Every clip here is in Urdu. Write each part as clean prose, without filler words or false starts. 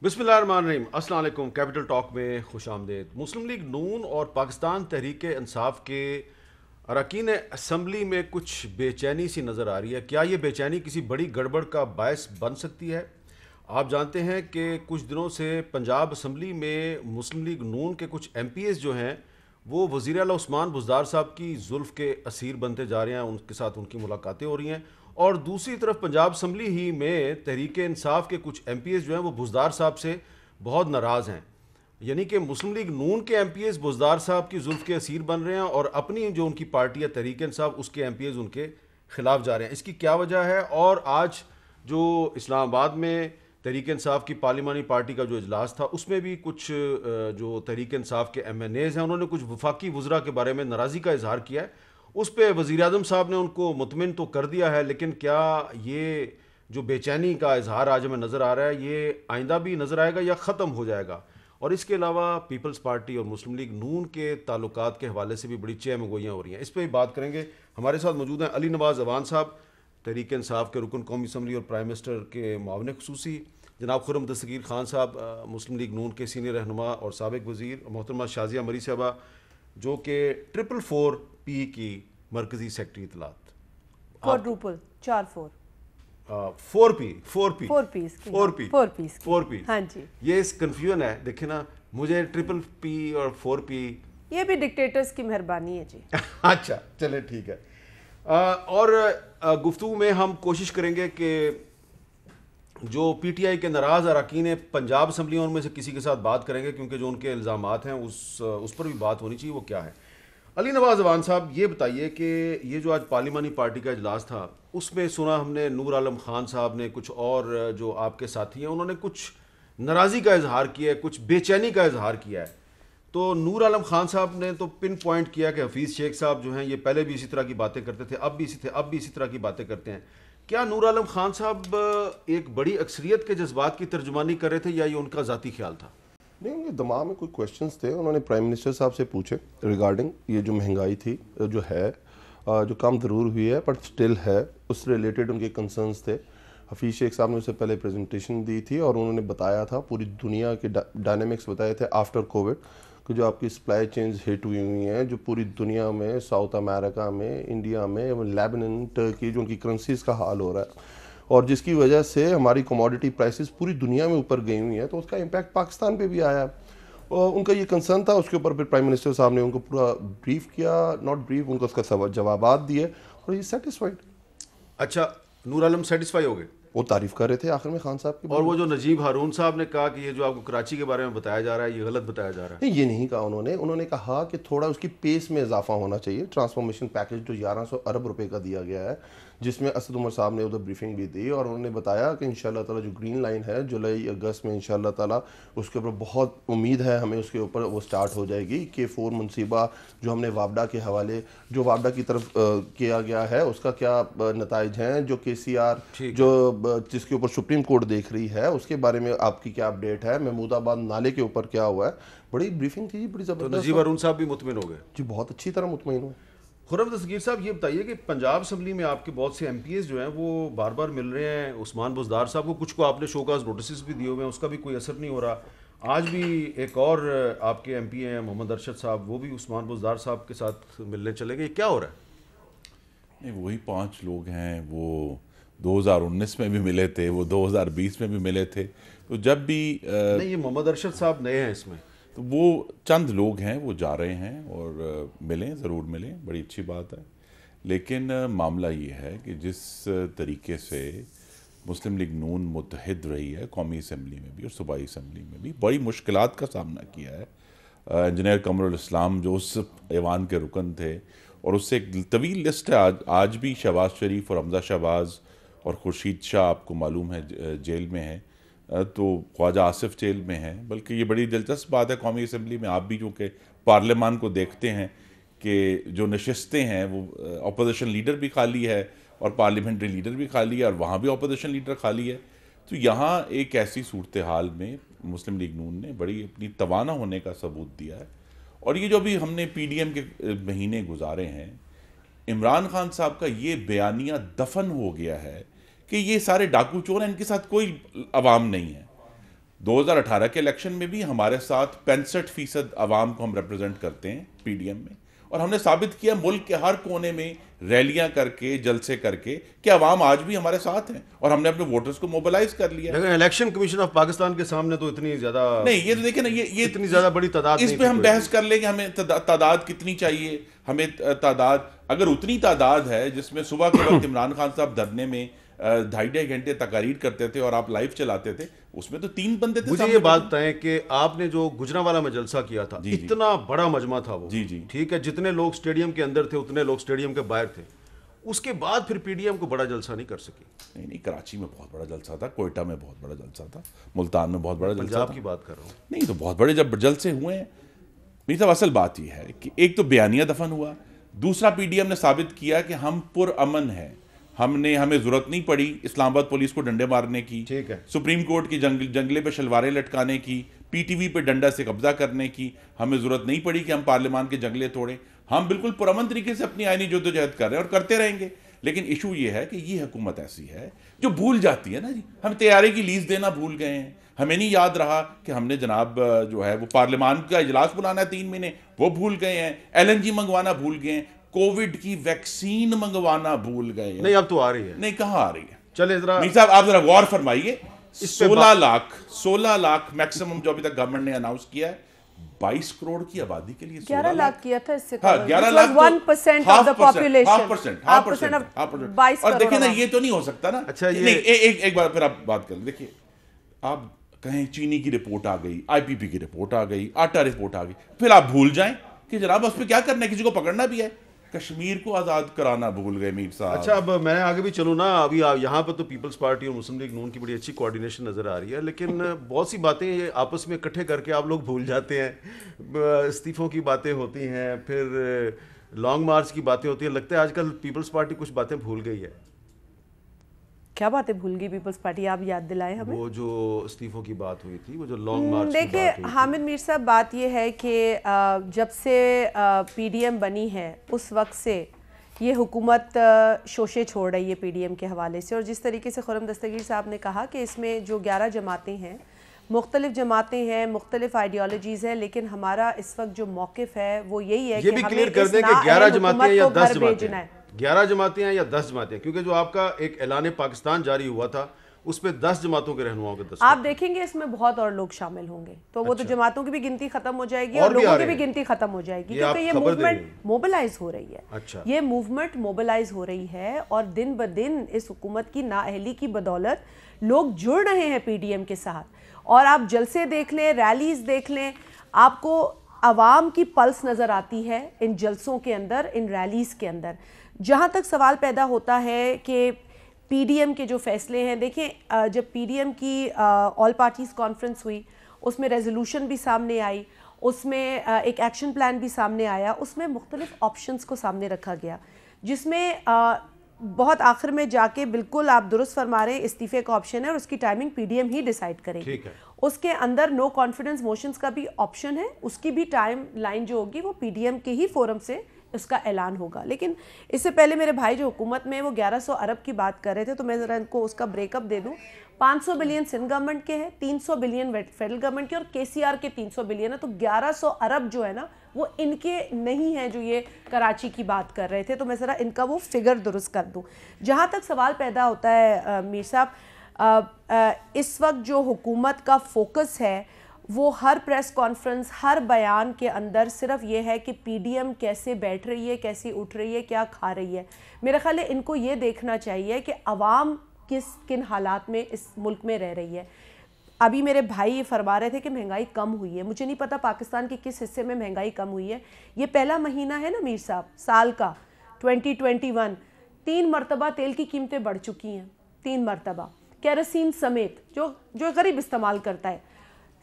بسم اللہ الرحمن الرحیم، السلام علیکم۔ کیپٹل ٹاک میں خوش آمدید۔ مسلم لیگ نون اور پاکستان تحریک انصاف کے اراکین اسمبلی میں کچھ بے چینی سی نظر آ رہی ہے۔ کیا یہ بے چینی کسی بڑی گڑبڑ کا باعث بن سکتی ہے؟ آپ جانتے ہیں کہ کچھ دنوں سے پنجاب اسمبلی میں مسلم لیگ نون کے کچھ ایم پی ایز جو ہیں وہ وزیر اعلیٰ عثمان بزدار صاحب کی زلف کے اسیر بنتے جا رہے ہیں، ان کے ساتھ ان کی ملاقاتیں ہو رہی ہیں، اور دوسری طرف پنجاب اسمبلی ہی میں تحریک انصاف کے کچھ ایم پی ایز جو ہیں وہ بزدار صاحب سے بہت ناراض ہیں۔ یعنی کہ مسلم لیگ نون کے ایم پی ایز بزدار صاحب کی زلف کے اسیر بن رہے ہیں اور اپنی جو ان کی پارٹی ہے تحریک انصاف، اس کے ایم پی ایز ان کے خلاف جا رہے ہیں۔ اس کی کیا وجہ ہے؟ اور آج جو اسلام آباد میں تحریک انصاف کی پارلیمانی پارٹی کا جو اجلاس تھا، اس میں بھی کچھ جو تحریک انصاف کے ایم این ایز ہیں انہوں نے کچھ وفاقی وزراء کے بارے میں ناراضی کا اظہار کیا ہے۔ اس پہ وزیر اعظم صاحب نے ان کو مطمئن تو کر دیا ہے، لیکن کیا یہ جو بے چینی کا اظہار آج ہمیں نظر آ رہا ہے یہ آئندہ بھی نظر آئے گا یا ختم ہو جائے گا؟ اور اس کے علاوہ پیپلز پارٹی اور مسلم لیگ نون کے تعلقات کے حوالے سے بھی بڑی چہم گوئیاں ہو رہی ہیں۔ اس پہ بھی بات کریں گے۔ ہمارے ساتھ موجود ہیں علی نواز اعوان صاحب، تحریک انصاف کے رکن قومی اسمبلی اور پرائم منسٹر کے معاون خصوصی، جناب خرم دستگیر خان صاحب مسلم لیگ نون کے سینئر رہنما اور سابق وزیر، محترمہ شازیہ مری صاحبہ جو کہ 444 کی مرکزی سیکرٹری اطلاعات، کوڈروپل 4 4 پی ہاں جی، یہ اس کنفیوژن ہے، دیکھیں نا، مجھے 3PP اور 4P یہ بھی ڈکٹیٹرز کی مہربانی ہے جی۔ اچھا چلے ٹھیک ہے۔ اور گفتگو میں ہم کوشش کریں گے کہ جو پی ٹی آئی کے ناراض اراکین پنجاب اسمبلی ان میں سے کسی کے ساتھ بات کریں گے، کیونکہ جو ان کے الزامات ہیں اس پر بھی بات ہونی چاہیے، وہ کیا ہے۔ علی نواز اعوان صاحب یہ بتائیے کہ یہ جو آج پارلیمانی پارٹی کا اجلاس تھا، اس میں سنا ہم نے نور عالم خان صاحب نے، کچھ اور جو آپ کے ساتھی ہیں انہوں نے کچھ ناراضی کا اظہار کیا ہے، کچھ بے چینی کا اظہار کیا ہے۔ تو نور عالم خان صاحب نے تو پن پوائنٹ کیا کہ حفیظ شیخ صاحب جو ہیں یہ پہلے بھی اسی طرح کی باتیں کرتے تھے، اب بھی اسی طرح کی باتیں کرتے ہیں۔ کیا نور عالم خان صاحب ایک بڑی اکثریت کے جذبات کی ترجمانی کر رہے تھے یا یہ ان کا ذاتی خیال تھا؟ نہیں، ان کے دماغ میں کوئی کویشچنس تھے، انہوں نے پرائم منسٹر صاحب سے پوچھے ریگارڈنگ یہ جو مہنگائی تھی جو ہے جو کم ضرور ہوئی ہے بٹ سٹل ہے، اس سے ریلیٹڈ ان کے کنسرنس تھے۔ حفیظ شیخ صاحب نے اس سے پہلے پریزنٹیشن دی تھی اور انہوں نے بتایا تھا پوری دنیا کے ڈائنامکس بتائے تھے آفٹر کووڈ کہ جو آپ کی سپلائی چینز ہٹ ہوئی ہیں، جو پوری دنیا میں، ساؤتھ امریکہ میں، انڈیا میں، لیبنن، ٹرکی، جو ان کی کرنسیز کا حال ہو رہا ہے اور جس کی وجہ سے ہماری کموڈٹی پرائسز پوری دنیا میں اوپر گئی ہوئی ہیں، تو اس کا امپیکٹ پاکستان پہ بھی آیا ہے۔ اور ان کا یہ کنسرن تھا، اس کے اوپر پھر پرائم منسٹر صاحب نے ان کو پورا بریف کیا، ناٹ بریف، ان کو اس کا جوابات دیے اور یہ سیٹسفائڈ۔ اچھا، نور عالم سیٹسفائی ہو گئے؟ وہ تعریف کر رہے تھے آخر میں خان صاحب کی۔ اور وہ جو نجیب ہارون صاحب نے کہا کہ یہ جو آپ کو کراچی کے بارے میں بتایا جا رہا ہے یہ غلط بتایا جا رہا ہے؟ نہیں، یہ نہیں کہا انہوں نے کہا کہ تھوڑا اس کی پیس میں اضافہ ہونا چاہیے۔ ٹرانسفارمیشن پیکج جو 1100 ارب روپے کا دیا گیا ہے، جس میں اسد عمر صاحب نے ادھر بریفنگ بھی دی اور انہوں نے بتایا کہ انشاءاللہ تعالیٰ جو گرین لائن ہے جولائی اگست میں انشاءاللہ تعالیٰ اس کے اوپر بہت امید ہے ہمیں، اس کے اوپر وہ سٹارٹ ہو جائے گی کہ 4 منصوبہ جو ہم نے وابڈا کے حوالے، جو وابڈا کی طرف کیا گیا ہے، اس کا کیا نتائج ہیں، جو KCR جو جس کے اوپر سپریم کورٹ دیکھ رہی ہے، اس کے بارے میں آپ کی کیا اپڈیٹ ہے، محمود آباد نالے کے اوپر کیا ہوا ہے۔ بڑی بریفنگ تھی، بڑی زبردست۔ نجیب ہارون صاحب بھی مطمئن ہو گئے؟ جی، بہت اچھی طرح مطمئن ہوں۔ خرم دستگیر صاحب یہ بتائیے کہ پنجاب اسمبلی میں آپ کے بہت سے ایم پی ایز جو ہیں وہ بار بار مل رہے ہیں عثمان بزدار صاحب کو، کچھ کو آپ نے شوکاز نوٹسز بھی دیے ہوئے ہیں، اس کا بھی کوئی اثر نہیں ہو رہا۔ آج بھی ایک اور آپ کے ایم پی ہیں محمد ارشد صاحب، وہ بھی عثمان بزدار صاحب کے ساتھ ملنے چلے گئے، کیا ہو رہا ہے؟ نہیں، وہی 5 لوگ ہیں، وہ 2019 میں بھی ملے تھے، وہ 2020 میں بھی ملے تھے، تو جب بھی نہیں، یہ محمد ارشد صاحب نئے ہیں اس میں، تو وہ چند لوگ ہیں وہ جا رہے ہیں اور ملیں، ضرور ملیں، بڑی اچھی بات ہے۔ لیکن معاملہ یہ ہے کہ جس طریقے سے مسلم لیگ نون متحد رہی ہے قومی اسمبلی میں بھی اور صوبائی اسمبلی میں بھی، بڑی مشکلات کا سامنا کیا ہے۔ انجینئر قمر الاسلام جو اس ایوان کے رکن تھے، اور اس سے ایک طویل لسٹ ہے، آج بھی شہباز شریف اور حمزہ شہباز اور خورشید شاہ آپ کو معلوم ہے جیل میں ہیں، تو خواجہ آصف جیل میں ہیں۔ بلکہ یہ بڑی دلچسپ بات ہے، قومی اسمبلی میں آپ بھی جو کہ پارلیمان کو دیکھتے ہیں کہ جو نشستیں ہیں وہ اپوزیشن لیڈر بھی خالی ہے اور پارلیمنٹری لیڈر بھی خالی ہے اور وہاں بھی اپوزیشن لیڈر خالی ہے۔ تو یہاں ایک ایسی صورتحال میں مسلم لیگ نون نے بڑی اپنی توانا ہونے کا ثبوت دیا ہے۔ اور یہ جو بھی ہم نے پی ڈی ایم کے مہینے گزارے ہیں، عمران خان صاحب کا یہ بیانیہ دفن ہو گیا ہے کہ یہ سارے ڈاکو چور ہیں، ان کے ساتھ کوئی عوام نہیں ہے۔ 2018 کے الیکشن میں بھی ہمارے ساتھ 65% عوام کو ہم ریپرزینٹ کرتے ہیں پی ڈی ایم میں، اور ہم نے ثابت کیا ملک کے ہر کونے میں ریلیاں کر کے جلسے کر کے کہ عوام آج بھی ہمارے ساتھ ہیں، اور ہم نے اپنے ووٹرز کو موبلائز کر لیا۔ لیکن الیکشن کمیشن آف پاکستان کے سامنے تو اتنی زیادہ نہیں، یہ تو دیکھیں نا، یہ اتنی زیادہ بڑی تعداد اس پہ ہم بحث کر لیں کہ ہمیں تعداد کتنی چاہیے، ہمیں تعداد اگر اتنی تعداد ہے جس میں صبح کے وقت عمران خان صاحب دھرنے میں 2.5 گھنٹے تقاریر کرتے تھے اور آپ لائیو چلاتے تھے، اس میں تو 3 بندے تھے۔ مجھے یہ بات بتائیں کہ آپ نے جو گجرانوالہ میں جلسہ کیا تھا، اتنا بڑا مجمع تھا وہ، ٹھیک ہے، جتنے لوگ اسٹیڈیم کے اندر تھے اتنے لوگ اسٹیڈیم کے باہر تھے، اس کے بعد پھر پی ڈی ایم کو بڑا جلسہ نہیں کر سکی؟ نہیں، کراچی میں بہت بڑا جلسہ تھا، کوئٹہ میں بہت بڑا جلسہ تھا، ملتان میں بہت بڑا جلسہ تھا، پنجاب کی بات کر رہا ہوں۔ نہیں تو بہت بڑے جب جلسے ہوئے ہیں میری صاحب، اصل بات یہ ہے کہ ایک تو بیانیہ دفن ہوا، دوسرا پی ڈی ایم نے ثابت کیا کہ ہم پرامن ہیں، ہمیں ضرورت نہیں پڑی اسلام آباد پولیس کو ڈنڈے مارنے کی، سپریم کورٹ کی جنگلے پہ شلواریں لٹکانے کی، پی ٹی وی پہ ڈنڈا سے قبضہ کرنے کی، ہمیں ضرورت نہیں پڑی کہ ہم پارلیمان کے جنگلے توڑیں، ہم بالکل پرامن طریقے سے اپنی آئینی جدوجہد کر رہے ہیں اور کرتے رہیں گے۔ لیکن ایشو یہ ہے کہ یہ حکومت ایسی ہے جو بھول جاتی ہے نا جی، ہم طیارے کی لیز دینا بھول گئے ہیں، ہمیں نہیں یاد رہا کہ ہم نے جناب جو ہے وہ پارلیمان کا اجلاس بلانا ہے 3 مہینے، وہ بھول گئے ہیں، ایل این جی منگوانا بھول گئے ہیں، کووڈ کی ویکسین منگوانا بھول گئے ہیں۔ نہیں اب تو آ رہی ہے، نہیں کہاں آ رہی ہے؟ چلے ذرا میر صاحب آپ ذرا غور فرمائیے، 16 لاکھ میکسیمم جو ابھی تک گورنمنٹ نے اناؤنس کیا ہے، 22 کروڑ کی آبادی کے لیے 11 لاکھ کیا تھا اس سے، 11 لاکھ 1% of the population، 1% اور دیکھیں نا یہ تو نہیں ہو سکتا نا۔ اچھا نہیں، ایک بار پھر آپ بات کر لیں، دیکھیے آپ کہیں چینی کی رپورٹ آ گئی، آئی پی پی کی رپورٹ آ گئی، آٹا رپورٹ آ گئی، پھر آپ بھول جائیں کہ جناب اس پہ کیا کرنا ہے، کسی کو پکڑنا بھی ہے، کشمیر کو آزاد کرانا بھول گئے میر صاحب۔ اچھا اب میں آگے بھی چلوں نا، ابھی یہاں پہ تو پیپلز پارٹی اور مسلم لیگ نون کی بڑی اچھی کوارڈینیشن نظر آ رہی ہے، لیکن بہت سی باتیں یہ آپس میں اکٹھے کر کے آپ لوگ بھول جاتے ہیں، استعفوں کی باتیں ہوتی ہیں، پھر لانگ مارچ کی باتیں ہوتی ہیں، لگتا ہے آج کل پیپلز پارٹی کچھ باتیں بھول گئی ہے۔ کیا باتیں بھول گئی پیپلز پارٹی، آپ یاد دلائیں ہمیں۔ وہ جو استعفوں کی بات ہوئی تھی، وہ جو لانگ مارچ کی بات ہوئی دیکھیں حامد میر صاحب، بات یہ ہے کہ جب سے پی ڈی ایم بنی ہے اس وقت سے یہ حکومت شوشے چھوڑ رہی ہے پی ڈی ایم کے حوالے سے، اور جس طریقے سے خرم دستگیر صاحب نے کہا کہ اس میں جو 11 جماعتیں ہیں، مختلف جماعتیں ہیں، مختلف آئیڈیالوجیز ہیں، لیکن ہمارا اس وقت جو موقف ہے وہ یہی ہے کہ یہ بھی کلیئر کر دیں کہ 11 جماعتیں یا 10 جماعتیں ہیں، 11 جماعتیں ہیں یا 10 جماعتیں، کیونکہ جو آپ کا ایک اعلان پاکستان جاری ہوا تھا اس پہ 10 جماعتوں کے رہنماؤں کے دستخط، آپ دیکھیں گے اس میں بہت اور لوگ شامل ہوں گے، تو وہ تو جماعتوں کی بھی گنتی ختم ہو جائے گی اور لوگوں کی بھی گنتی ختم ہو جائے گی، کیونکہ یہ موومنٹ موبلائز ہو رہی ہے، یہ موومنٹ موبلائز ہو رہی ہے، اور دن بدن اس حکومت کی نااہلی کی بدولت لوگ جڑ رہے ہیں پی ڈی ایم کے ساتھ، اور آپ جلسے دیکھ لیں، ریلیز دیکھ لیں، آپ کو عوام کی پلس نظر آتی ہے ان جلسوں کے اندر، ان ریلیز کے اندر۔ جہاں تک سوال پیدا ہوتا ہے کہ پی ڈی ایم کے جو فیصلے ہیں، دیکھیں جب پی ڈی ایم کی آل پارٹیز کانفرنس ہوئی، اس میں ریزولوشن بھی سامنے آئی، اس میں ایک ایکشن پلان بھی سامنے آیا، اس میں مختلف آپشنز کو سامنے رکھا گیا، جس میں بہت آخر میں جا کے بالکل آپ درست فرما رہے ہیں استعفے کا آپشن ہے، اور اس کی ٹائمنگ پی ڈی ایم ہی ڈیسائیڈ کرے گی۔ اس کے اندر نو کانفیڈنس موشنز کا بھی آپشن ہے، اس کی بھی ٹائم لائن جو ہوگی وہ پی ڈی ایم کے ہی فورم سے اس کا اعلان ہوگا۔ لیکن اس سے پہلے میرے بھائی جو حکومت میں وہ 1100 ارب کی بات کر رہے تھے، تو میں ذرا ان کو اس کا بریک اپ دے دوں۔ 500 بلین سندھ گورنمنٹ کے ہیں، 300 بلین فیڈرل گورنمنٹ کے، اور کے سی آر کے 300 بلین ہے، تو 1100 ارب جو ہے نا وہ ان کے نہیں ہیں جو یہ کراچی کی بات کر رہے تھے، تو میں ذرا ان کا وہ فگر درست کر دوں۔ جہاں تک سوال پیدا ہوتا ہے میر صاحب، اس وقت جو حکومت کا فوکس ہے وہ ہر پریس کانفرنس، ہر بیان کے اندر صرف یہ ہے کہ پی ڈی ایم کیسے بیٹھ رہی ہے، کیسے اٹھ رہی ہے، کیا کھا رہی ہے۔ میرا خیال ہے ان کو یہ دیکھنا چاہیے کہ عوام کن حالات میں اس ملک میں رہ رہی ہے۔ ابھی میرے بھائی یہ فرما رہے تھے کہ مہنگائی کم ہوئی ہے، مجھے نہیں پتا پاکستان کے کس حصے میں مہنگائی کم ہوئی ہے۔ یہ پہلا مہینہ ہے نا میر صاحب سال کا 2021، 3 مرتبہ تیل کی قیمتیں بڑھ چکی ہیں، 3 مرتبہ، کیروسین سمیت جو غریب استعمال کرتا ہے۔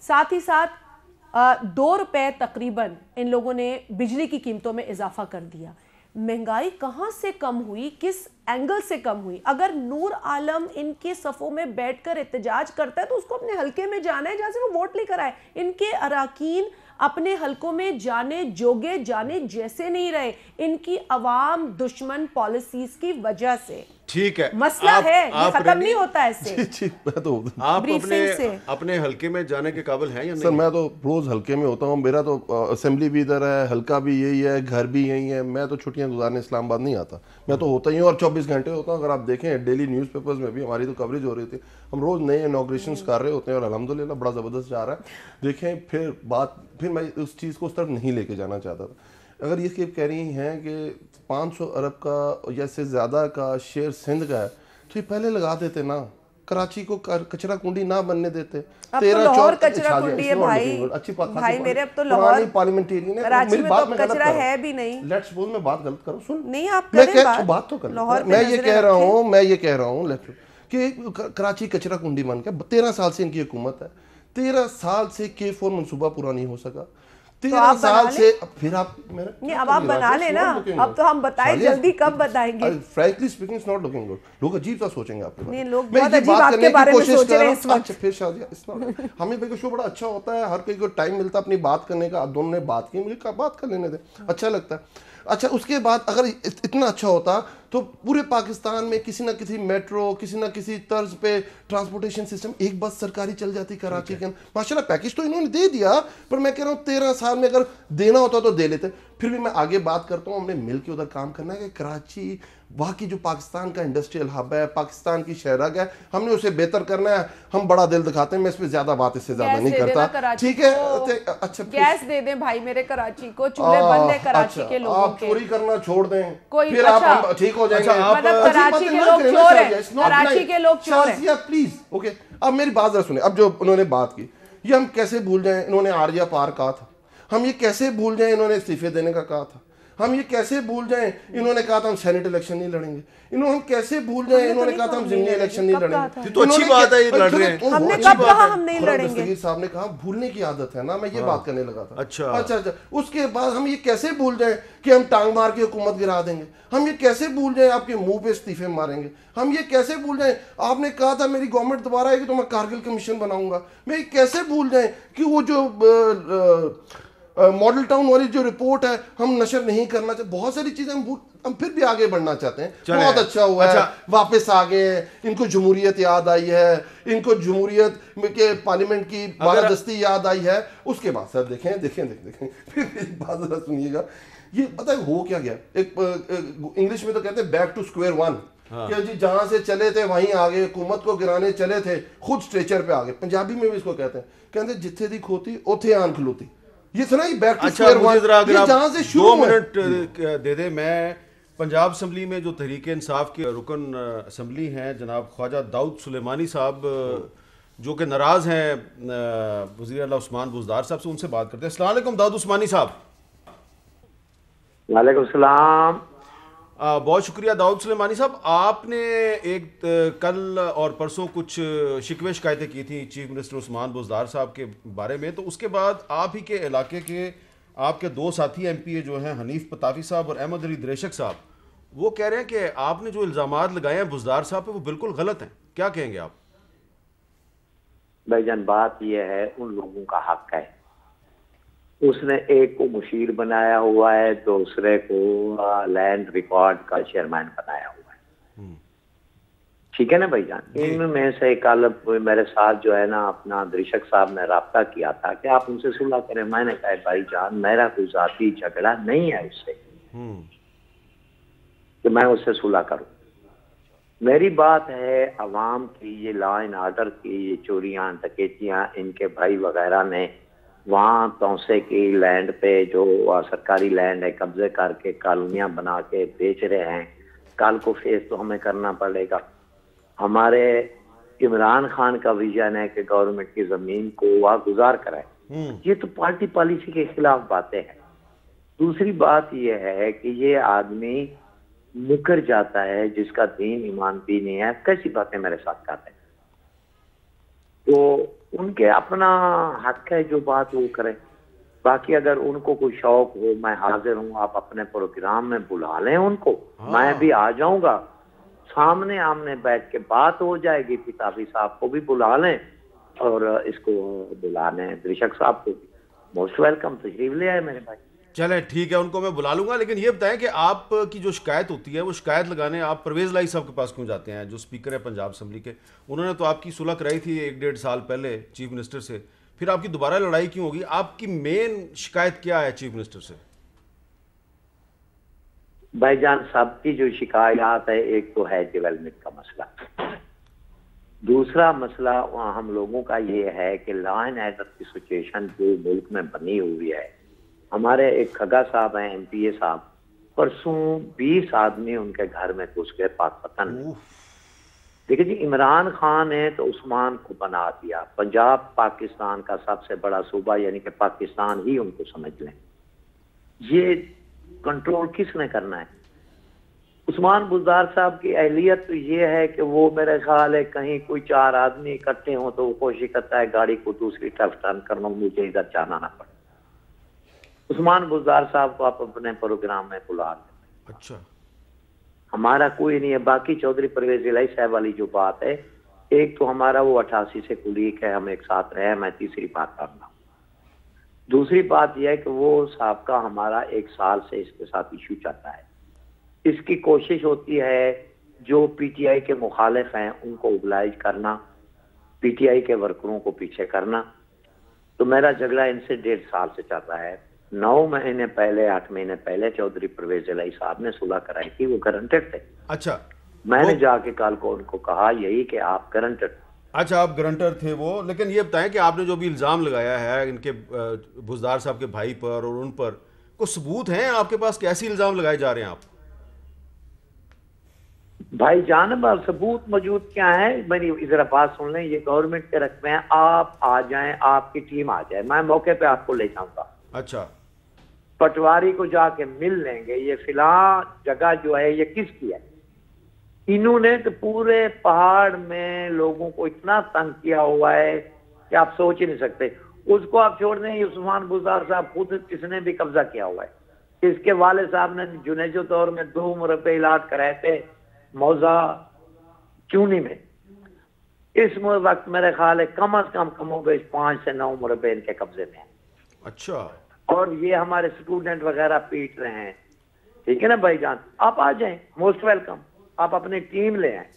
ساتھ ہی ساتھ 2 روپے تقریباً ان لوگوں نے بجلی کی قیمتوں میں اضافہ کر دیا۔ مہنگائی کہاں سے کم ہوئی، کس اینگل سے کم ہوئی؟ اگر نور عالم ان کے صفوں میں بیٹھ کر احتجاج کرتا ہے تو اس کو اپنے حلقے میں جانا ہے جہاں سے وہ ووٹ لے کر آئے۔ ان کے اراکین اپنے حلقوں میں جانے جوگے، جانے جیسے نہیں رہے ان کی عوام دشمن پالیسیز کی وجہ سے۔ ٹھیک ہے مسئلہ ہے یہ ختم نہیں ہوتا ایسے. میں تو آپ اپنے حلقے میں جانے کے قابل ہیں یا نہیں؟ سر میں تو روز حلقے میں ہوتا ہوں, میرا تو اسمبلی بھی ادھر ہے, حلقہ بھی یہی ہے, گھر بھی یہی ہے, میں تو چھٹیاں گزارنے اسلام آباد نہیں آتا, میں تو ہوتا ہی ہوں اور 24 گھنٹے ہوتا ہوں. اگر آپ دیکھیں ڈیلی نیوز پیپرز میں بھی ہماری تو کوریج ہو رہی تھی, ہم روز نئے انوگریشنز کر رہے ہوتے ہیں اور الحمدللہ بڑا زبردست جا رہا ہے. دیکھیں پھر میں اس چیز کو اس طرف نہیں لے کے جانا چاہتا تھا. اگر یہ کہہ رہی ہیں کہ 500 ارب کا یا سے زیادہ کا شیئر سندھ کا ہے تو یہ پہلے لگا دیتے نا, کراچی کو کچرا کنڈی نہ بننے دیتے. اب تو لاہور کچرا کنڈی ہے بھائی میرے, اب تو لاہور پارلیمنٹیرین ہے, کراچی میں تو کچرا ہے بھی نہیں. لیٹس سپوز میں بات غلط کروں, سن نہیں آپ کریں بات تو کر, میں یہ کہہ رہا ہوں کہ کراچی کچرا کنڈی بن کے 13 سال سے ان کی حکومت ہے, 13 سال سے K4 منصوبہ پورا نہیں ہو سکا, 13 سال سے. پھر آپ اب آپ بنا لیں نا, اب تو ہم بتائیں جلدی کب بتائیں گے. Frankly speaking it's not looking good. لوگ عجیب سا سوچیں گے آپ کے بارے میں. لوگ بہت عجیب آپ کے بارے میں سوچ رہے ہیں اس وقت. پھر شادی ہمیں بھائی شو بڑا اچھا ہوتا ہے, ہر کوئی کو ٹائم ملتا ہے اپنی بات کرنے کا. آپ دونوں نے بات کی, مجھے بات کر لینے دیں, اچھا لگتا ہے. اچھا اس کے بعد اگر اتنا اچھا ہوتا تو پورے پاکستان میں کسی نہ کسی میٹرو, کسی نہ کسی طرز پہ ٹرانسپورٹیشن سسٹم, ایک بس سرکاری چل جاتی کراچی کے اندر. ماشاءاللہ پیکیج تو انہوں نے دے دیا, پر میں کہہ رہا ہوں 13 سال میں اگر دینا ہوتا تو دے لیتے. پھر بھی میں آگے بات کرتا ہوں, ہم نے مل کے ادھر کام کرنا ہے کہ کراچی واقعی جو پاکستان کا انڈسٹریل ہب ہے, پاکستان کی شہرک ہے, ہم نے اسے بہتر کرنا ہے. ہم بڑا دل دکھاتے ہیں, میں اس پہ زیادہ بات اس سے زیادہ نہیں کرتا, ٹھیک ہے. اچھا گیس دے دیں بھائی میرے کراچی کو, چولہے بند ہے کراچی کے لوگوں کے, آپ چوری کرنا چھوڑ دیں, پھر آپ ٹھیک ہو جائیں گے. مطلب کراچی کے لوگ چور ہیں, کراچی کے لوگ چور ہیں. پلیز اوکے, اب میری بات ذرا سنیں. اب جو انہوں نے بات کی, یہ ہم کیسے بھول جائیں, انہوں نے آریہ پار کہا تھا, ہم یہ کیسے بھول جائیں انہوں نے استعفے دینے کا کہا تھا, ہم یہ کیسے بھول جائیں انہوں نے کہا تھا ہم سینیٹ الیکشن نہیں لڑیں گے, ہم کیسے بھول جائیں انہوں نے کہا تھا ہم ضمنی الیکشن نہیں لڑیں گے. تو اچھی بات ہے یہ لڑ رہے ہیں, ہم نے کب کہا ہم نہیں لڑیں گے. دستگیر صاحب نے کہا بھولنے کی عادت ہے نا, میں یہ بات کرنے لگا تھا. اچھا اس کے بعد ہم یہ کیسے بھول جائیں کہ ہم ٹانگ مار کے حکومت گرا دیں گے, ہم یہ کیسے بھول جائیں آپ کے منہ پہ استعفے ماریں گے, ہم یہ کیسے بھول جائیں آپ نے کہا تھا میری گورنمنٹ دوبارہ آئے گی تو میں کارگل کمیشن بناؤں گا, میں یہ کیسے بھول جائیں کہ وہ جو ماڈل ٹاؤن والی جو رپورٹ ہے ہم نشر نہیں کرنا چاہتے. بہت ساری چیزیں ہم پھر بھی آگے بڑھنا چاہتے ہیں. بہت اچھا ہوا ہے, واپس آگے ہیں, ان کو جمہوریت یاد آئی ہے, ان کو جمہوریت کے پارلیمنٹ کی بالادستی یاد آئی ہے. اس کے بعد سر دیکھیں پھر میری بات ذرا سنیے گا, یہ پتہ ہے ہو کیا گیا, ایک انگلش میں تو کہتے ہیں بیک ٹو اسکوئر ون, کہ جی جہاں سے چلے تھے وہیں آگے, حکومت کو گرانے چلے تھے خود اسٹریچر پہ آگے. پنجابی میں بھی اس کو کہتے ہیں, کہتے ہیں جتھے دی کھوتی اوتھے آن کھلوتی. یہ سنا یہ بیک ٹو اسکوئر ون, یہ جہاں سے شروع 2 منٹ دے دیں. میں پنجاب اسمبلی میں جو تحریک انصاف کے رکن اسمبلی ہیں جناب خواجہ داؤد سلیمانی صاحب, جو کہ ناراض ہیں وزیر اعلیٰ عثمان بزدار صاحب سے, ان سے بات کرتے ہیں. السلام علیکم داؤد عثمانی صاحب. وعلیکم السلام. بہت شکریہ داؤد سلیمانی صاحب. آپ نے ایک کل اور پرسوں کچھ شکوے شکایتیں کی تھیں چیف منسٹر عثمان بزدار صاحب کے بارے میں, تو اس کے بعد آپ ہی کے علاقے کے آپ کے 2 ساتھی ایم پی اے جو ہیں حنیف پتافی صاحب اور احمد علی دریشک صاحب, وہ کہہ رہے ہیں کہ آپ نے جو الزامات لگائے ہیں بزدار صاحب پہ وہ بالکل غلط ہیں. کیا کہیں گے آپ؟ بھائی جان بات یہ ہے, ان لوگوں کا حق ہے, اس نے ایک کو مشیر بنایا ہوا ہے, دوسرے کو لینڈ ریکارڈ کا چیئرمین بنایا ہوا ہے, ٹھیک ہے نا بھائی جان. ان میں سے کل میرے ساتھ جو ہے نا اپنا دریشک صاحب نے رابطہ کیا تھا کہ آپ ان سے صلح کریں. میں نے کہا بھائی جان میرا کوئی ذاتی جھگڑا نہیں ہے اس سے کہ میں اس سے صلح کروں. میری بات ہے عوام کی, یہ لا اینڈ آرڈر کی یہ چوریاں ڈکیتیاں ان کے بھائی وغیرہ نے وہاں توسے کی لینڈ پہ جو سرکاری لینڈ ہے قبضے کر کے کالونیاں بنا کے بیچ رہے ہیں. کل کو فیس تو ہمیں کرنا پڑے گا. ہمارے عمران خان کا ویژن ہے کہ گورنمنٹ کی زمین کو وہ گزار کرائے. یہ تو پارٹی پالیسی کے خلاف باتیں ہیں. دوسری بات یہ ہے کہ یہ آدمی مکر جاتا ہے جس کا دین ایمان بھی نہیں ہے, کیسی باتیں میرے ساتھ کرتے ہیں. تو ان کے اپنا حق ہے جو بات وہ کریں. باقی اگر ان کو کوئی شوق ہو میں حاضر ہوں, آپ اپنے پروگرام میں بلا لیں ان کو, میں بھی آ جاؤں گا, سامنے آمنے بیٹھ کے بات ہو جائے گی. پتافی صاحب کو بھی بلا لیں اور اس کو بلا لیں دریشک صاحب کو بھی. موسٹ ویلکم, تشریف لے آئے میرے بھائی. چلیں ٹھیک ہے، ان کو میں بلا لوں گا، لیکن یہ بتائیں کہ آپ کی جو شکایت ہوتی ہے وہ شکایت لگانے آپ پرویز لائی صاحب کے پاس کیوں جاتے ہیں، جو اسپیکر ہے پنجاب اسمبلی کے؟ انہوں نے تو آپ کی صلح کرائی تھی 1-1.5 سال پہلے چیف منسٹر سے، پھر آپ کی دوبارہ لڑائی کیوں ہوگی؟ آپ کی مین شکایت کیا ہے چیف منسٹر سے؟ بھائی جان سب کی جو شکایات ہے، ایک تو ہے ڈیولپمنٹ کا مسئلہ، دوسرا مسئلہ ہم لوگوں کا یہ ہے کہ لا اینڈ آرڈر کی سچویشن جو ملک میں بنی ہوئی ہے. ہمارے ایک کھگا صاحب ہیں ایم پی اے صاحب، پرسوں 20 آدمی ان کے گھر میں گھس گئے پاک پتن. دیکھیں جی، عمران خان نے تو عثمان کو بنا دیا، پنجاب پاکستان کا سب سے بڑا صوبہ یعنی کہ پاکستان ہی ان کو سمجھ لیں. یہ کنٹرول کس نے کرنا ہے؟ عثمان بزدار صاحب کی اہلیت تو یہ ہے کہ وہ میرے خیال ہے کہیں کوئی 4 آدمی اکٹھے ہوں تو وہ کوشش کرتا ہے گاڑی کو دوسری طرف ٹرن کرنا، مجھے ادھر جانا نہ پڑے. عثمان بزدار صاحب کو آپ اپنے پروگرام میں بلا لیں. اچھا، ہمارا کوئی نہیں ہے. باقی چودھری پرویز الہی صاحب والی جو بات ہے، ایک تو ہمارا وہ 88 سے کلیگ ہے، ہم ایک ساتھ رہے. میں تیسری بات کرنا ہوں. دوسری بات یہ ہے کہ وہ صاحب کا ہمارا 1 سال سے اس کے ساتھ ایشو چلتا ہے. اس کی کوشش ہوتی ہے جو پی ٹی آئی کے مخالف ہیں ان کو اوبلائج کرنا، پی ٹی آئی کے ورکروں کو پیچھے کرنا. تو میرا جھگڑا ان سے 1.5 سال سے چل رہا ہے. 9 مہینے پہلے 8 مہینے پہلے چودھری پرویز الہی صاحب نے صلح کرائی تھی، وہ گارنٹڈ تھے. اچھا، میں نے جا کے کل کو ان کو کہا یہی کہ آپ گارنٹڈ. اچھا آپ گارنٹر تھے وہ، لیکن یہ بتائیں کہ آپ نے جو بھی الزام لگایا ہے ان کے بزدار صاحب کے بھائی پر اور ان پر، کوئی ثبوت ہیں آپ کے پاس؟ کیسی الزام لگائے جا رہے ہیں آپ؟ بھائی جانب ثبوت موجود کیا ہے؟ میری ذرا بات سن لیں. یہ گورنمنٹ کے رقبے ہیں، آپ آ جائیں، آپ کی ٹیم آ جائے، میں موقع پہ آپ کو لے جاؤں گا. اچھا، پٹواری کو جا کے مل لیں گے. یہ فلاں جگہ جو ہے یہ کس کی ہے؟ انہوں نے تو پورے پہاڑ میں لوگوں کو اتنا تنگ کیا ہوا ہے کہ آپ سوچ ہی نہیں سکتے. اس کو آپ چھوڑ دیں، عثمان بزدار صاحب خود کس نے بھی قبضہ کیا ہوا ہے. اس کے والد صاحب نے جنیجو دور میں 2 مربع علاج کرائے تھے موزہ چونی میں. اس وقت میرے خیال ہے کم از کم و بیش 5 سے 9 مربع ان کے قبضے میں ہیں. اچھا، اور یہ ہمارے اسٹوڈنٹ وغیرہ پیٹ رہے ہیں. ٹھیک ہے نا بھائی جان، آپ آ جائیں، موسٹ ویلکم. آپ اپنی ٹیم لے آئیں.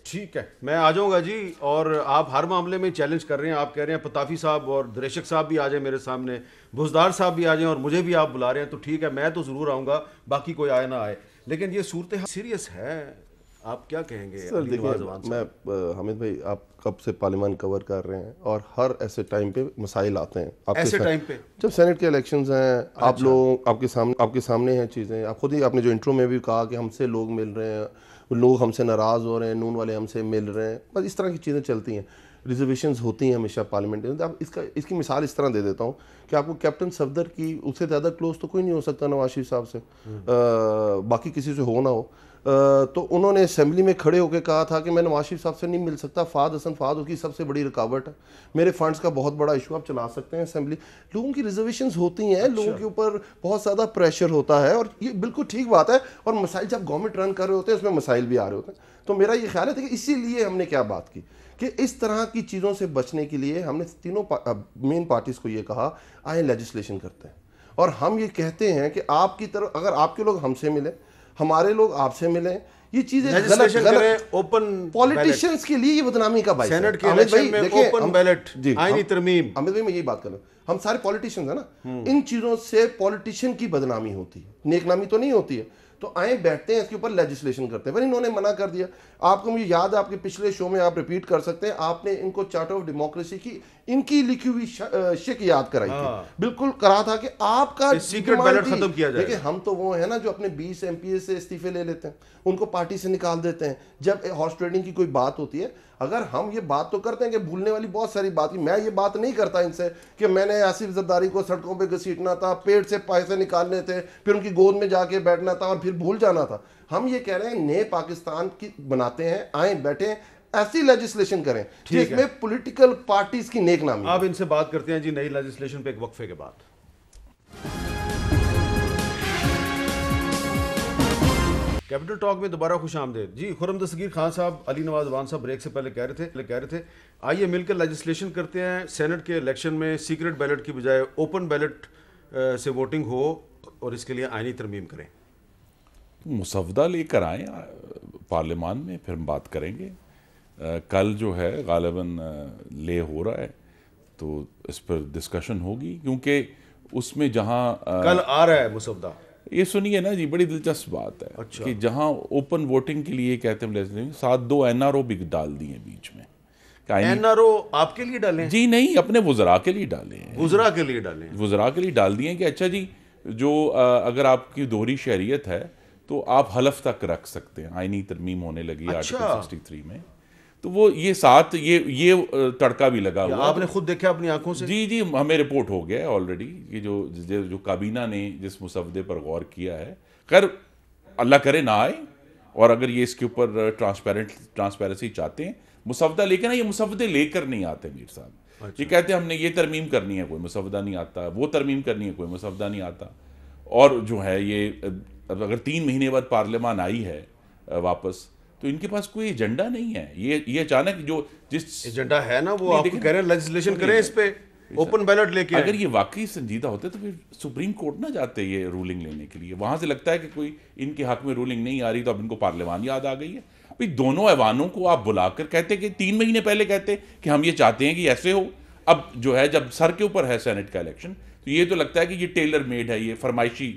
ٹھیک ہے، میں آ جاؤں گا جی. اور آپ ہر معاملے میں چیلنج کر رہے ہیں، آپ کہہ رہے ہیں پتافی صاحب اور دریشک صاحب بھی آ جائیں میرے سامنے، بزدار صاحب بھی آ جائیں، اور مجھے بھی آپ بلا رہے ہیں، تو ٹھیک ہے میں تو ضرور آؤں گا، باقی کوئی آئے نہ آئے. لیکن یہ صورتحال سیریس ہے، آپ کیا کہیں گے؟ سر دیکھیں، میں حامد بھائی آپ کب سے پارلیمان کور کر رہے ہیں اور ہر ایسے ٹائم پہ مسائل آتے ہیں. ایسے ٹائم پہ جب سینٹ کے الیکشنز ہیں، آپ لوگ آپ کے سامنے ہیں چیزیں. آپ خود ہی آپ نے جو انٹرو میں بھی کہا کہ ہم سے لوگ مل رہے ہیں، لوگ ہم سے ناراض ہو رہے ہیں، نون والے ہم سے مل رہے ہیں، بس اس طرح کی چیزیں چلتی ہیں. ریزرویشنز ہوتی ہیں ہمیشہ پارلیمنٹ میں. اب اس کی مثال اس طرح دے دیتا ہوں کہ آپ کو کیپٹن صفدر کی اس سے زیادہ کلوز تو کوئی نہیں ہو سکتا نواز شریف صاحب سے، باقی کسی سے ہو نہ ہو. تو انہوں نے اسمبلی میں کھڑے ہو کے کہا تھا کہ میں نواز شریف صاحب سے نہیں مل سکتا، فہد حسن فہد اس کی سب سے بڑی رکاوٹ ہے، میرے فنڈز کا بہت بڑا ایشو آپ چلا سکتے ہیں اسمبلی. لوگوں کی ریزرویشنز ہوتی ہیں، لوگوں کے اوپر بہت زیادہ پریشر ہوتا ہے، اور یہ بالکل ٹھیک بات ہے. اور مسائل جب گورنمنٹ رن کر رہے ہوتے ہیں اس میں مسائل بھی آ رہے ہوتے ہیں. تو میرا یہ خیال ہے کہ اسی لیے ہم نے کیا بات کی کہ اس طرح کی چیزوں سے بچنے کے لیے ہم نے تینوں مین پارٹیز کو یہ کہا آئیں لیجسلیشن کرتے ہیں. اور ہم یہ کہتے ہیں کہ آپ کی طرف اگر آپ کے لوگ ہم سے ملیں، ہمارے لوگ آپ سے ملیں، یہ چیزیں غلط اوپن پولیٹیشینز کے لیے یہ بدنامی کا باعث ہے. سینٹ کے الیکشن میں اوپن بیلٹ آئینی ترمیم. حامد بھائی میں یہی بات کر رہا ہوں، ہم سارے پولیٹیشینز ہیں نا، ان چیزوں سے پولیٹیشین کی بدنامی ہوتی ہے، نیک نامی تو نہیں ہوتی ہے. تو آئیں بیٹھتے ہیں اس کے اوپر لیجسلیشن کرتے ہیں. پر انہوں نے منع کر دیا. آپ کو مجھے یاد ہے، آپ کے پچھلے شو میں آپ ریپیٹ کر سکتے ہیں، آپ نے ان کو چارٹر آف ڈیموکریسی کی ان کی لکھی ہوئی شک یاد کرائی تھی. بالکل کرا تھا کہ آپ کا سیکرٹ بیلٹ ختم کیا جائے. دیکھیں ہم تو وہ ہیں نا جو اپنے 20 ایم پی اے سے استعفے لے لیتے ہیں، ان کو پارٹی سے نکال دیتے ہیں جب ہارس ٹریڈنگ کی کوئی بات ہوتی ہے. اگر ہم یہ بات تو کرتے ہیں کہ بھولنے والی بہت ساری بات کی، میں یہ بات نہیں کرتا ان سے کہ میں نے آصف زرداری کو سڑکوں پہ گھسیٹنا تھا، پیٹ سے پیسے نکالنے تھے، پھر ان کی گود میں جا کے بیٹھنا تھا اور پھر بھول جانا تھا. ہم یہ کہہ رہے ہیں نئے پاکستان کی بناتے ہیں، آئیں بیٹھیں، ایسی لیجسلیشن کریں جس میں پولیٹیکل پارٹیز کی نیک نامی. آپ ان سے بات کرتے ہیں جی نئی لیجسلیشن پہ ایک وقفے کے بعد. کیپٹل ٹاک میں دوبارہ خوش آمدید جی. خرم دستگیر خان صاحب، علی نواز وان صاحب بریک سے پہلے کہہ رہے تھے آئیے مل کر لیجسلیشن کرتے ہیں، سینٹ کے الیکشن میں سیکرٹ بیلٹ کی بجائے اوپن بیلٹ سے ووٹنگ ہو. اور اس کے لیے آئینی ترمیم کریں؟ مسودہ لے کر آئیں پارلیمان میں، پھر ہم بات کریں گے. کل جو ہے غالباً لے ہو رہا ہے تو اس پر ڈسکشن ہوگی، کیونکہ اس میں جہاں کل آ رہا ہے مسودہ. یہ سنیے نا جی، بڑی دلچسپ بات ہے کہ جہاں اوپن ووٹنگ کے لیے کہتے ہیں ساتھ 2 NRO بھی ڈال دیے بیچ میں. NRO آپ کے لیے ڈالیں؟ جی نہیں، اپنے وزراء کے لیے ڈالیں. وزراء کے لیے ڈالیں؟ وزراء کے لیے ڈال دیے کہ اچھا جی جو اگر آپ کی دوہری شہریت ہے تو آپ حلف تک رکھ سکتے ہیں. آئینی ترمیم ہونے لگی آرٹیکل 63 میں، تو وہ یہ ساتھ یہ تڑکا بھی لگا ہوا. آپ نے خود دیکھا اپنی آنکھوں سے؟ جی ہمیں رپورٹ ہو گیا ہے آلریڈی کہ جو کابینہ نے جس مسودے پر غور کیا ہے، خیر اللہ کرے نہ آئے، اور اگر یہ اس کے اوپر ٹرانسپیرنسی چاہتے ہیں مسودہ لے کے نا، یہ مسودے لے کر نہیں آتے میر صاحب. یہ کہتے ہیں ہم نے یہ ترمیم کرنی ہے، کوئی مسودہ نہیں آتا، وہ ترمیم کرنی ہے، کوئی مسودہ نہیں آتا. اور جو ہے یہ اگر 3 مہینے بعد پارلیمان آئی ہے واپس، تو ان کے پاس کوئی ایجنڈا نہیں ہے. یہ اچانک جو جس ایجنڈا ہے نا وہ آپ کہہ رہے ہیں لیجسلیشن کریں اس پہ، اوپن بیلٹ لے کے. اگر یہ واقعی سنجیدہ ہوتے تو پھر سپریم کورٹ نہ جاتے یہ رولنگ لینے کے لیے. وہاں سے لگتا ہے کہ کوئی ان کے حق میں رولنگ نہیں آ رہی تو اب ان کو پارلیمان یاد آ گئی ہے. بھئی دونوں ایوانوں کو آپ بلا کر کہتے کہ 3 مہینے پہلے کہتے کہ ہم یہ چاہتے ہیں کہ ایسے ہو. اب جو ہے جب سر کے اوپر ہے سینٹ کا الیکشن، تو یہ تو لگتا ہے کہ یہ ٹیلر میڈ ہے، یہ فرمائشی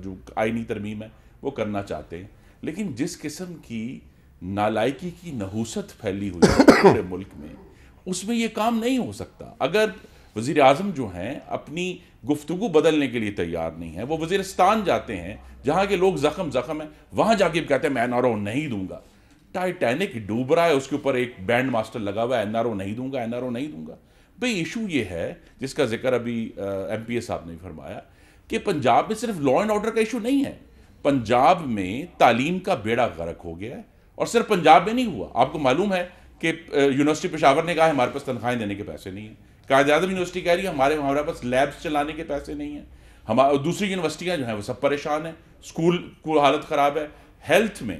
جو آئینی ترمیم ہے وہ کرنا چاہتے ہیں. لیکن جس قسم کی نالائکی کی نحوست پھیلی ہوئی ہے پورے ملک میں، اس میں یہ کام نہیں ہو سکتا. اگر وزیر اعظم جو ہیں اپنی گفتگو بدلنے کے لیے تیار نہیں ہیں، وہ وزیرستان جاتے ہیں جہاں کے لوگ زخم ہیں، وہاں جا کے کہتے ہیں میں NRO نہیں دوں گا. ٹائٹینک ڈوب رہا ہے، اس کے اوپر ایک بینڈ ماسٹر لگا ہوا ہے NRO نہیں دوں گا، NRO نہیں دوں گا. بھئی ایشو یہ ہے جس کا ذکر ابھی MPA صاحب نے فرمایا کہ پنجاب میں صرف لا اینڈ آرڈر کا ایشو نہیں ہے، پنجاب میں تعلیم کا بیڑا غرق ہو گیا ہے. اور صرف پنجاب میں نہیں ہوا، آپ کو معلوم ہے کہ یونیورسٹی پشاور نے کہا ہمارے پاس تنخواہیں دینے کے پیسے نہیں ہیں. قائد اعظم یونیورسٹی کہہ رہی ہے ہمارے پاس لیبس چلانے کے پیسے نہیں ہیں. دوسری یونیورسٹیاں جو ہیں وہ سب پریشان ہیں، اسکول کو حالت خراب ہے. ہیلتھ میں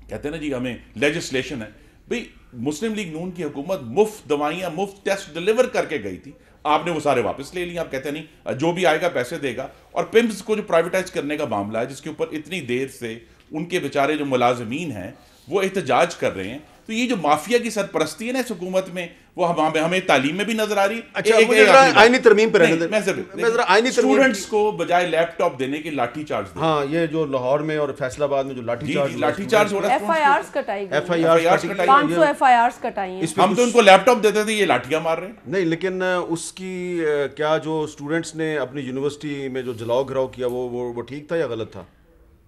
کہتے ہیں نا جی ہمیں لیجسلیشن ہے. بھئی مسلم لیگ نون کی حکومت مفت دوائیاں، مفت ٹیسٹ ڈیلیور کر کے گئی تھی، آپ نے وہ سارے واپس لے لیں. آپ کہتے ہیں نہیں جو بھی آئے گا پیسے دے گا. اور پمپس کو جو پرائیویٹائز کرنے کا معاملہ ہے جس کے اوپر اتنی دیر سے ان کے بیچارے جو ملازمین ہیں وہ احتجاج کر رہے ہیں، تو یہ جو مافیا کی سرپرستی ہے نا اس حکومت میں وہ ہمیں تعلیم میں بھی نظر آ رہی ہے. آئینی ترمیم پر اسٹوڈنٹس کو بجائے لیپ ٹاپ دینے کے لاٹھی چارج. ہاں یہ جو لاہور میں اور فیصل آباد میں جو لاٹھی چارج ہو رہا ہے، FIRs کٹائی، 500 FIRs کٹائی ہیں. ہم تو ان کو لیپ ٹاپ دیتے تھے، یہ لاٹھیاں مار رہے ہیں. نہیں لیکن اس کی کیا جو اسٹوڈنٹس نے اپنی یونیورسٹی میں جو جلاؤ گھراؤ کیا وہ ٹھیک تھا یا غلط تھا؟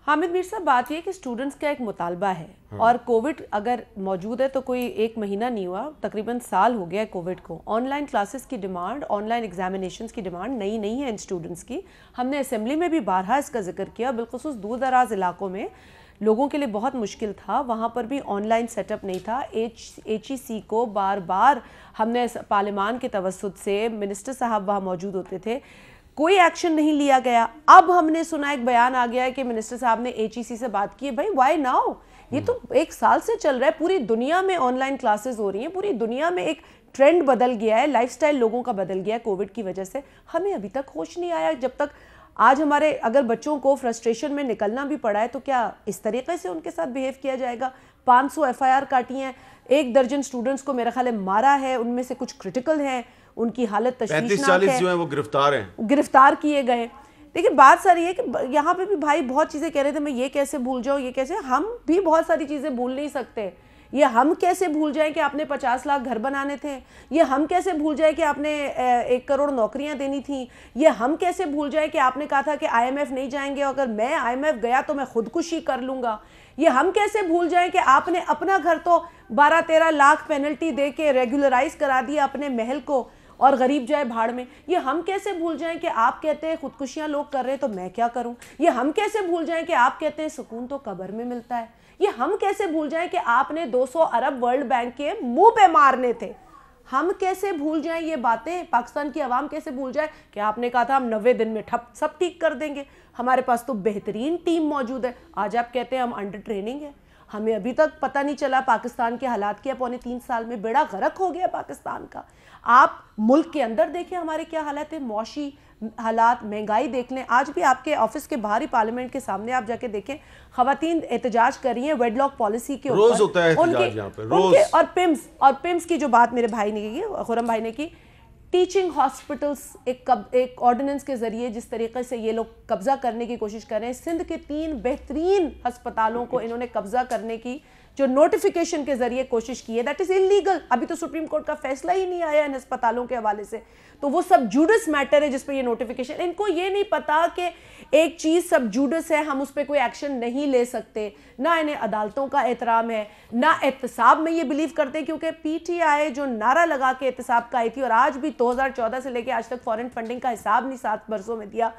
حامد میر صاحب بات یہ کہ اسٹوڈنٹس کا ایک مطالبہ ہے، اور کووڈ اگر موجود ہے تو کوئی 1 مہینہ نہیں ہوا، تقریباً سال ہو گیا ہے کووڈ کو. آن لائن کلاسز کی ڈیمانڈ، آن لائن ایگزامینیشنز کی ڈیمانڈ نئی نہیں ہے ان اسٹوڈنٹس کی. ہم نے اسمبلی میں بھی بارہا اس کا ذکر کیا، بالخصوص دور دراز علاقوں میں لوگوں کے لیے بہت مشکل تھا، وہاں پر بھی آن لائن سیٹ اپ نہیں تھا. HEC کو بار بار ہم نے پارلیمان کے توسط سے، منسٹر صاحب وہاں موجود ہوتے تھے، کوئی ایکشن نہیں لیا گیا. اب ہم نے سنا ایک بیان آ گیا ہے کہ منسٹر صاحب نے HEC سے بات کی ہے. بھائی وائی ناؤ؟ یہ تو 1 سال سے چل رہا ہے، پوری دنیا میں آن لائن کلاسز ہو رہی ہیں، پوری دنیا میں ایک ٹرینڈ بدل گیا ہے، لائف سٹائل لوگوں کا بدل گیا ہے کووڈ کی وجہ سے. ہمیں ابھی تک ہوش نہیں آیا. جب تک آج ہمارے اگر بچوں کو فرسٹریشن میں نکلنا بھی پڑا ہے تو کیا اس طریقے سے ان کے ساتھ بیہیو کیا جائے گا؟ 500 FIR کاٹی ہیں، 1 درجن سٹوڈنٹس کو میرا خیال ہے مارا ہے، ان میں سے کچھ کرٹیکل ہیں، ان کی حالت تشویشناک ہے، جو ہیں وہ گرفتار کیے گئے. لیکن بات ساری ہے کہ یہاں پہ بھی بھائی بہت چیزیں کہہ رہے تھے میں یہ کیسے بھول جاؤں، یہ کیسے، ہم بھی بہت ساری چیزیں بھول نہیں سکتے. یہ ہم کیسے بھول جائیں کہ آپ نے 50 لاکھ گھر بنانے تھے؟ یہ ہم کیسے بھول جائیں کہ آپ نے 1 کروڑ نوکریاں دینی تھیں؟ یہ ہم کیسے بھول جائیں کہ آپ نے کہا تھا کہ IMF نہیں جائیں گے، اگر میں IMF گیا تو میں خودکشی کر لوں گا؟ یہ ہم کیسے بھول جائیں کہ آپ نے اپنا گھر تو 12-13 لاکھ پینلٹی دے کے ریگولرائز کرا دیا اپنے محل کو، اور غریب جائے بھاڑ میں؟ یہ ہم کیسے بھول جائیں کہ آپ کہتے ہیں خودکشیاں لوگ کر رہے تو میں کیا کروں؟ یہ ہم کیسے بھول جائیں کہ آپ کہتے ہیں سکون تو قبر میں ملتا ہے؟ یہ ہم کیسے بھول جائیں کہ آپ نے 200 ارب ورلڈ بینک کے منہ پہ مارنے تھے؟ ہم کیسے بھول جائیں یہ باتیں؟ پاکستان کی عوام کیسے بھول جائے کہ آپ نے کہا تھا ہم 90 دن میں سب ٹھیک کر دیں گے؟ ہمارے پاس تو بہترین ٹیم موجود ہے. آج آپ کہتے ہیں ہم انڈر ٹریننگ ہے. ہمیں ابھی تک پتہ نہیں چلا پاکستان کے حالات کیا، 2.25 سال میں بیڑا غرق ہو گیا پاکستان کا. آپ ملک کے اندر دیکھیں ہمارے کیا حالات ہیں، معاشی حالات، مہنگائی دیکھ لیں. آج بھی آپ کے آفس کے باہر ہی پارلیمنٹ کے سامنے آپ جا کے دیکھیں، خواتین احتجاج کر رہی ہیں ویڈ لاک پالیسی کے اوپر. روز ہوتا ہے احتجاج یہاں پہ، روز. اور پمس کی جو بات میرے بھائی نے کی، خرم بھائی نے کی، ٹیچنگ ہاسپٹلز ایک آرڈیننس کے ذریعے جس طریقے سے یہ لوگ قبضہ کرنے کی کوشش کر رہے ہیں. سندھ کے 3 بہترین ہسپتالوں کو انہوں نے قبضہ کرنے کی جو نوٹیفیکیشن کے ذریعے کوشش کی ہے، دیٹ از انلیگل. ابھی تو سپریم کورٹ کا فیصلہ ہی نہیں آیا ان ہسپتالوں کے حوالے سے. تو وہ سب جوڈس میٹر ہے جس پہ یہ نوٹیفیکیشن، ان کو یہ نہیں پتا کہ ایک چیز سب جوڈس ہے، ہم اس پہ کوئی ایکشن نہیں لے سکتے. نہ انہیں عدالتوں کا احترام ہے، نہ احتساب میں یہ بلیو کرتے، کیونکہ پی ٹی آئی جو نعرہ لگا کے احتساب کا آئی تھی اور آج بھی 2014 سے لے کے آج تک فورن فنڈنگ کا حساب نہیں 7 برسوں میں دیا.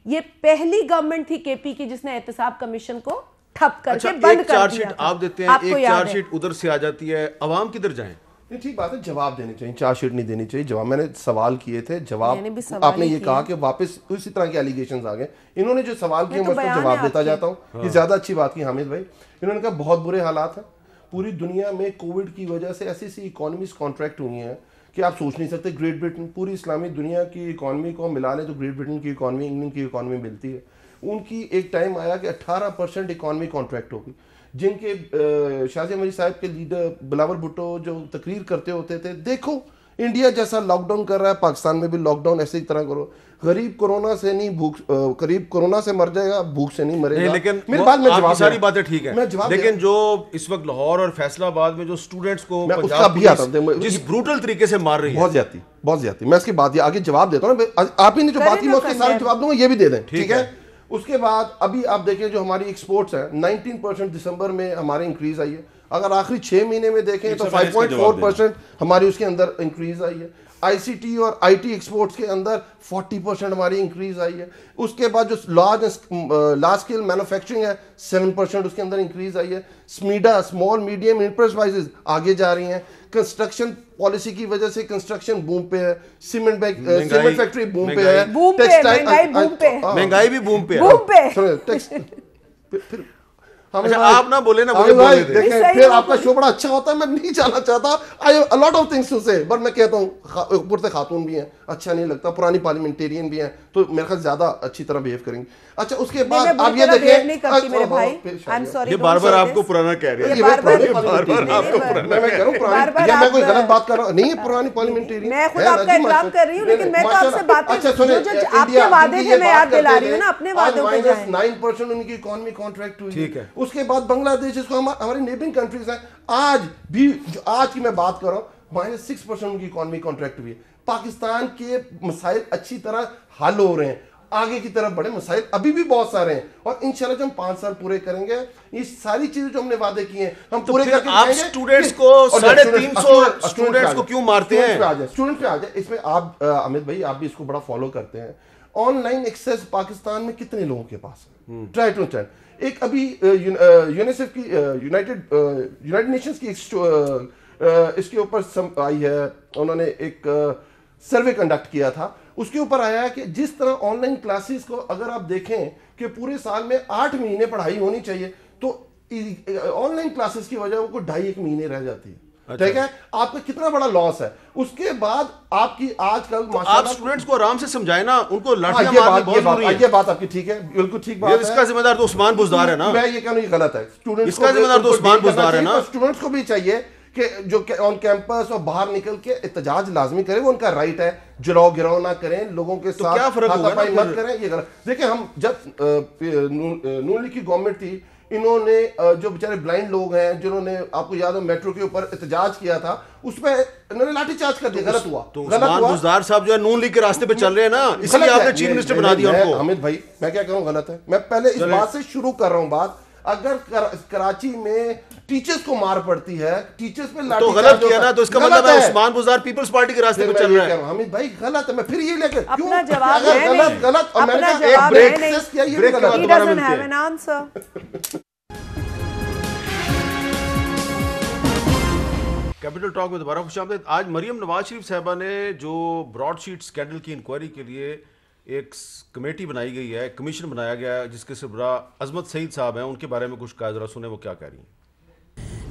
یہ پہلی گورنمنٹ تھی کے پی کی جس نے احتساب کمیشن کو ٹھپ کر کے بند کر دیا. آپ دیتے ہیں، ایک چارج شیٹ ادھر سے آ جاتی ہے، عوام کدھر جائیں؟ ٹھیک بات ہے، جواب دینے چاہیے، چارج شیٹ نہیں دینی چاہیے. جواب میں نے سوال کیے تھے، جواب آپ نے یہ کہا کہ واپس اسی طرح کے الیگیشنز آ گئے. انہوں نے جو سوال کیے میں اس کا جواب دیتا جاتا ہوں. یہ زیادہ اچھی بات کی حامد بھائی. انہوں نے کہا بہت برے حالات ہیں پوری دنیا میں، کووڈ کی وجہ سے ایسی ایسی اکانومیز کانٹریکٹ ہوئی ہیں کہ آپ سوچ نہیں سکتے. گریٹ برٹن، پوری اسلامی دنیا کی اکانومی کو ملا لیں تو گریٹ برٹن کی اکانومی انگلینڈ کی اکانومی ملتی ہے. ان کی ایک ٹائم آیا کہ 18% اکانومی کانٹریکٹ ہوگی، جن کے شازیہ مری صاحب کے لیڈر بلاول بھٹو جو تقریر کرتے ہوتے تھے، دیکھو انڈیا جیسا لاک ڈاؤن کر رہا ہے، پاکستان میں بھی لاک ڈاؤن ایسے ہی طرح کرو. غریب کورونا سے نہیں غریب کورونا سے مر جائے گا، بھوک سے نہیں مرے گا. لیکن میری بات میں جواب ساری باتیں ٹھیک ہیں، لیکن جو اس وقت لاہور اور فیصلہ آباد میں جو اسٹوڈنٹس کو جس بروٹل طریقے سے مار رہی ہے، بہت زیادتی. میں اس کی بات آگے جواب دیتا ہوں، آپ ہی نے جو بات کی میں اس کے سارے جواب دوں گا، یہ بھی دے دیں، ٹھیک ہے. اس کے بعد ابھی آپ دیکھیں جو ہماری ایکسپورٹس ہیں، 19% دسمبر میں ہماری انکریز آئی ہے. اگر آخری 6 مہینے میں دیکھیں تو 5.4% ہماری اس کے اندر انکریز آئی ہے. آئی سی ٹی اور آئی ٹی ایکسپورٹس کے اندر 40% ہماری انکریز آئی ہے. اس کے بعد جو لارج اسکیل مینوفیکچرنگ ہے 7% اس کے اندر انکریز آئی ہے. سمیڈا اسمال میڈیم انٹرپرائزز آگے جا رہی ہیں. کنسٹرکشن پالیسی کی وجہ سے کنسٹرکشن بوم پہ ہے، سیمنٹ فیکٹری بوم پہ ہے، مہنگائی بھی بوم پہ ہے. آپ نہ بولے نا، پھر آپ کا شو بڑا اچھا ہوتا ہے، میں نہیں جانا چاہتا. I have a lot of things to say but میں کہتا ہوں اوپر سے خاتون بھی ہیں، اچھا نہیں لگتا، پرانی پارلیمنٹیرین بھی ہیں تو میرے خیال زیادہ اچھی طرح بہیو کریں گے. اچھا اس کے بعد آپ یہ دیکھیں، یہ بار بار آپ کو پرانا کہہ رہے ہیں، میں کوئی غلط بات کر رہا ہوں نہیں ہے. پرانی پارلیمنٹیرین میں خود آپ کا احترام کر رہی ہوں، لیکن میں تو آپ سے باتیں جو آپ کے وعدے تھے میں یاد دلا رہی ہوں نا، اپنے وعدوں پہ جائیں. 9% ان کی اکانومی کانٹریکٹ ہوئی. ٹھیک ہے. اس کے بعد بنگلہ دیش جس کو ہماری نیبرنگ کنٹریز ہیں، آج بھی آج کی میں بات کر رہا ہوں -6% ان کی اکانومی کانٹریکٹ ہوئی ہے. پاکستان کے مسائل اچھی طرح حل ہو رہے ہیں، آگے کی طرف بڑے مسائل ابھی بھی بہت سارے ہیں، اور انشاءاللہ جب ہم 5 سال پورے کریں گے یہ ساری چیزیں جو ہم نے وعدے کیے ہیں ہم پورے کر کے آپ اسٹوڈنٹس کو 350 اسٹوڈنٹس کو کیوں مارتے ہیں؟ اسٹوڈنٹ پہ آ جائے. اس میں آپ احمد بھائی آپ بھی اس کو بڑا فالو کرتے ہیں. آن لائن ایکسیس پاکستان میں کتنے لوگوں کے پاس ہے؟ Try to check. ایک ابھی یونیسیف کی یونائٹڈ نیشنز کی اس کے اوپر آئی ہے، انہوں نے ایک سروے کنڈکٹ کیا تھا، اس کے اوپر آیا ہے کہ جس طرح آن لائن کلاسز کو اگر آپ دیکھیں کہ پورے سال میں 8 مہینے پڑھائی ہونی چاہیے تو آن لائن کلاسز کی وجہ وہ 2.5 مہینے رہ جاتی ہے. ٹھیک ہے، آپ کا کتنا بڑا لاس ہے. اس کے بعد آپ کی آج کل آپ اسٹوڈنٹس کو آرام سے سمجھائیں نا، ان کو لاٹھیاں مارنی بہت ضروری ہے. یہ بات آپ کی ٹھیک ہے، بالکل ٹھیک بات ہے. اس کا ذمہ دار تو عثمان بزدار ہے نا. میں یہ کہہ رہا ہوں یہ غلط ہے. اس کا ذمہ دار تو عثمان بزدار ہے نا. اسٹوڈنٹس کو بھی چاہیے کہ جو آن کیمپس اور باہر نکل کے احتجاج لازمی کریں، وہ ان کا رائٹ ہے. جلاؤ گراؤ نہ کریں، لوگوں کے ساتھ ہاتھا پائی مت کریں، یہ غلط. دیکھیں ہم جب نون لیگ کی گورنمنٹ تھی، انہوں نے جو بیچارے بلائنڈ لوگ ہیں جنہوں نے آپ کو یاد ہے میٹرو کے اوپر احتجاج کیا تھا، اس پہ انہوں نے لاٹھی چارج کر دیا. غلط ہوا. تو عثمان بزدار صاحب جو ہے نون لیگ کے راستے پہ چل رہے ہیں نا، اس لیے آپ نے چیف منسٹر بنا دیا ان کو. حامد بھائی میں کیا کہوں غلط ہے. میں پہلے اس بات سے شروع کر رہا ہوں بات. اگر کراچی میں ٹیچرز کو مار پڑتی ہے، ٹیچرز پہ لاٹھی تو غلط کیا نا، تو اس کا مطلب ہے عثمان بزدار پیپلز پارٹی کے راستے پہ چل رہا ہے. حامد بھائی غلط ہے. میں پھر یہ لے کے اپنا جواب ہے نہیں، غلط اور میں نے اپنا ایک جواب بریک ہے سیس کیا، یہ بریک غلط. کے He بعد doesn't have an answer. Capital talk میں دوبارہ خوش آمدید. آج مریم نواز شریف صاحبہ نے جو براڈ شیٹ اسکینڈل کی انکوائری کے لیے ایک کمیٹی بنائی گئی ہے، کمیشن بنایا گیا ہے جس کے سربراہ عظمت سعید صاحب ہیں، ان کے بارے میں کچھ کہا، ذرا سنیں وہ کیا کہہ رہی ہیں.